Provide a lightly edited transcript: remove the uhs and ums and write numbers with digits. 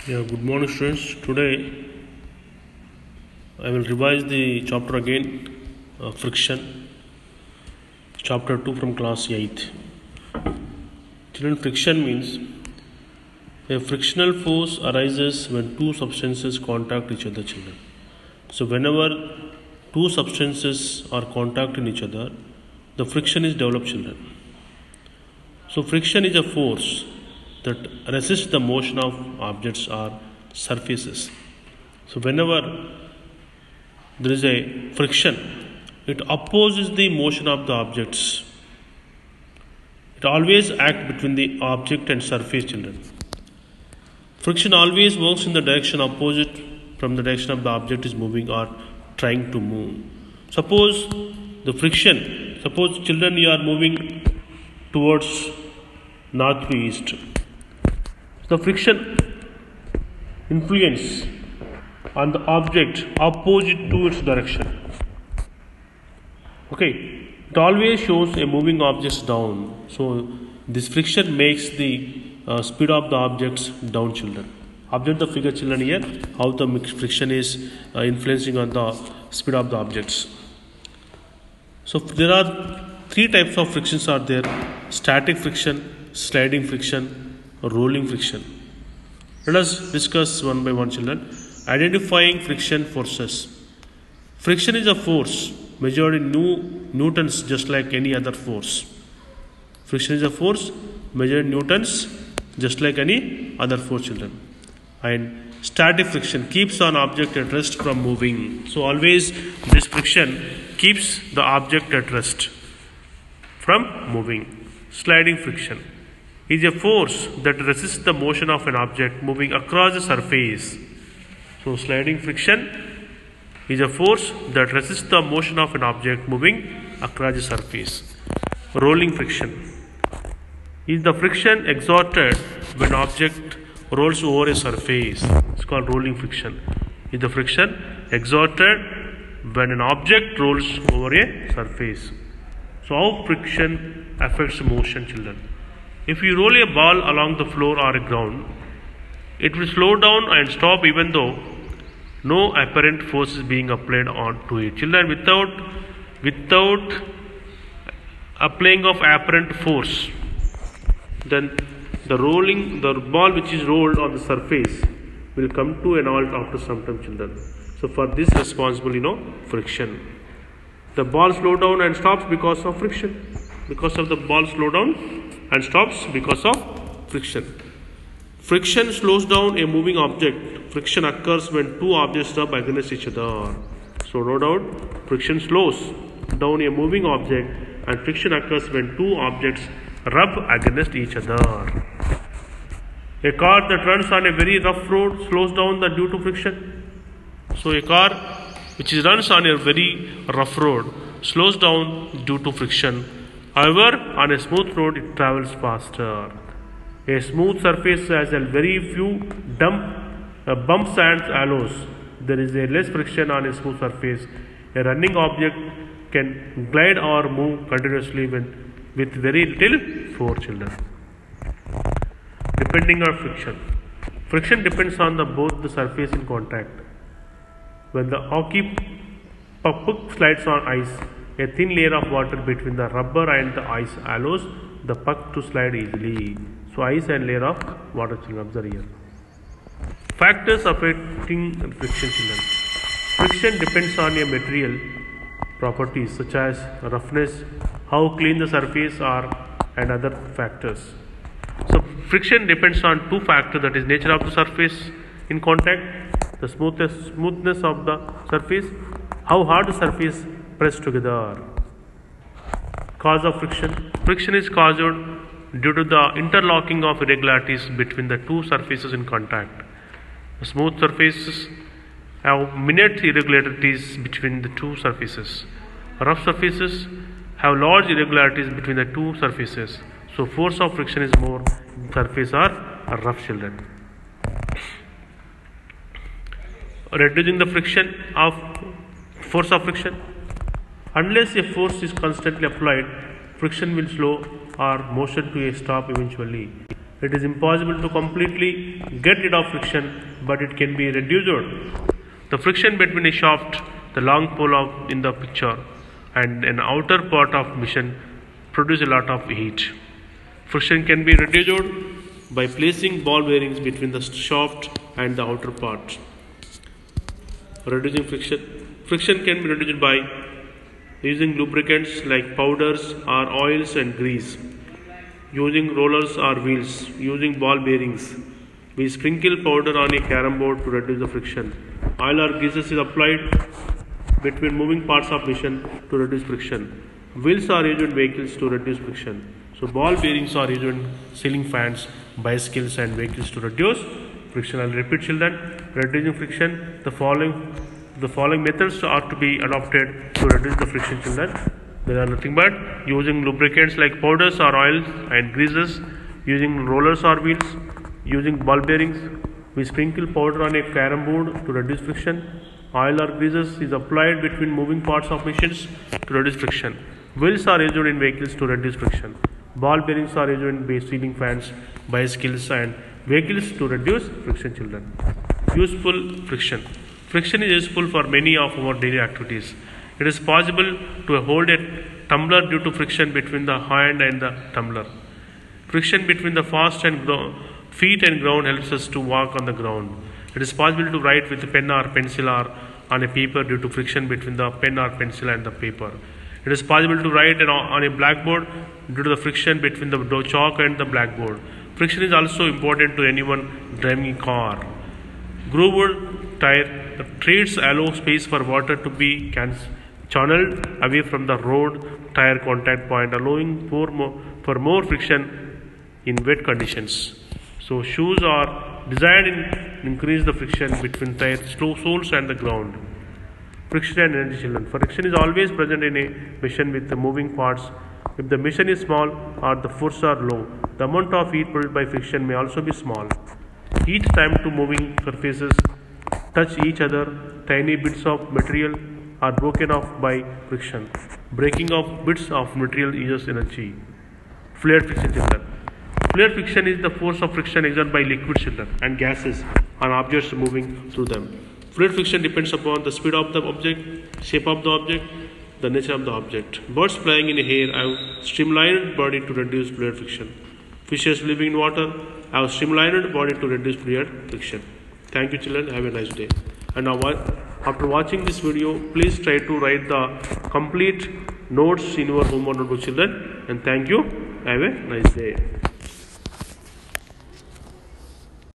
Yeah, good morning, students. Today I will revise the chapter again, friction, chapter 2 from class 8. Children, friction means a frictional force arises when two substances contact each other, children. So, whenever two substances are contacting each other, the friction is developed, children. So, friction is a force that resists the motion of objects or surfaces. So, whenever there is a friction, it opposes the motion of the objects. It always acts between the object and surface, children. Friction always works in the direction opposite from the direction of the object is moving or trying to move. Suppose children, you are moving towards north to east. The friction influence on the object opposite to its direction. Okay, it always shows a moving object down. So this friction makes the speed of the objects down, children. Observe the figure, children, here how the friction is influencing on the speed of the objects. So there are three types of frictions are there: static friction, sliding friction, rolling friction. Let us discuss one by one, children. Identifying friction forces. Friction is a force measured in newtons, just like any other force. Friction is a force measured in newtons, just like any other force, children. And static friction keeps an object at rest from moving. So always this friction keeps the object at rest from moving. Sliding friction is a force that resists the motion of an object moving across the surface. So sliding friction is a force that resists the motion of an object moving across the surface. Rolling friction is the friction exerted when object rolls over a surface. It's called rolling friction. Is the friction exerted when an object rolls over a surface. So how friction affects motion, children? If you roll a ball along the floor or a ground, it will slow down and stop even though no apparent force is being applied onto it. Children, without applying of apparent force, then the ball which is rolled on the surface will come to an halt after some time, children. So for this responsible, friction. The ball slows down and stops because of friction. Because of the ball slow down and stops because of friction. Friction slows down a moving object. Friction occurs when two objects rub against each other. So no doubt, friction slows down a moving object, and friction occurs when two objects rub against each other. A car that runs on a very rough road slows down due to friction. So a car which runs on a very rough road slows down due to friction. However, on a smooth road it travels faster. A smooth surface has a very few bumps and alloys. There is a less friction on a smooth surface. A running object can glide or move continuously with very little force, children. Depending on friction. Friction depends on both the surface in contact. When the hockey puck slides on ice, a thin layer of water between the rubber and the ice allows the puck to slide easily. So ice and layer of water, children. Observe here. Factors affecting friction, children. Friction depends on a material properties such as roughness, how clean the surface are, and other factors. So friction depends on two factors, that is nature of the surface in contact, the smoothness of the surface, how hard the surface pressed together. Cause of friction. Friction is caused due to the interlocking of irregularities between the two surfaces in contact. The smooth surfaces have minute irregularities between the two surfaces. Rough surfaces have large irregularities between the two surfaces. So force of friction is more, surface are rough, children. Reducing the force of friction. Unless a force is constantly applied, friction will slow or motion to a stop eventually. It is impossible to completely get rid of friction, but it can be reduced. The friction between a shaft, the long pole in the picture, and an outer part of machine produce a lot of heat. Friction can be reduced by placing ball bearings between the shaft and the outer part. Reducing friction. Friction can be reduced by using lubricants like powders or oils and grease, using rollers or wheels, using ball bearings. We sprinkle powder on a carom board to reduce the friction. Oil or greases is applied between moving parts of machine to reduce friction. Wheels are used in vehicles to reduce friction. So ball bearings are used in ceiling fans, bicycles and vehicles to reduce friction. I'll repeat, children. Reducing friction. The following methods are to be adopted to reduce the friction, children. There are nothing but using lubricants like powders or oils and greases, using rollers or wheels, using ball bearings. We sprinkle powder on a carom board to reduce friction. Oil or greases is applied between moving parts of machines to reduce friction. Wheels are used in vehicles to reduce friction. Ball bearings are used in ceiling fans, bicycles and vehicles to reduce friction, children. Useful friction. Friction is useful for many of our daily activities. It is possible to hold a tumbler due to friction between the hand and the tumbler. Friction between the feet and ground helps us to walk on the ground. It is possible to write with a pen or pencil or on a paper due to friction between the pen or pencil and the paper. It is possible to write on a blackboard due to the friction between the chalk and the blackboard. Friction is also important to anyone driving a car. Grooved tire treads allow space for water to be channeled away from the road tire contact point, allowing for more friction in wet conditions. So shoes are designed to increase the friction between tire soles and the ground. Friction and energy, children. Friction is always present in a machine with the moving parts. If the machine is small or the forces are low, the amount of heat produced by friction may also be small. Each time two moving surfaces touch each other, tiny bits of material are broken off by friction. Breaking of bits of material uses energy. Fluid friction, children. Fluid friction is the force of friction exerted by liquids, children, and gases on objects moving through them. Fluid friction depends upon the speed of the object, shape of the object, the nature of the object. Birds flying in air have streamlined body to reduce fluid friction. Fishes living in water have streamlined body to reduce fluid friction. Thank you, children. Have a nice day. And now, after watching this video, please try to write the complete notes in your homework notebook, children. And thank you. Have a nice day.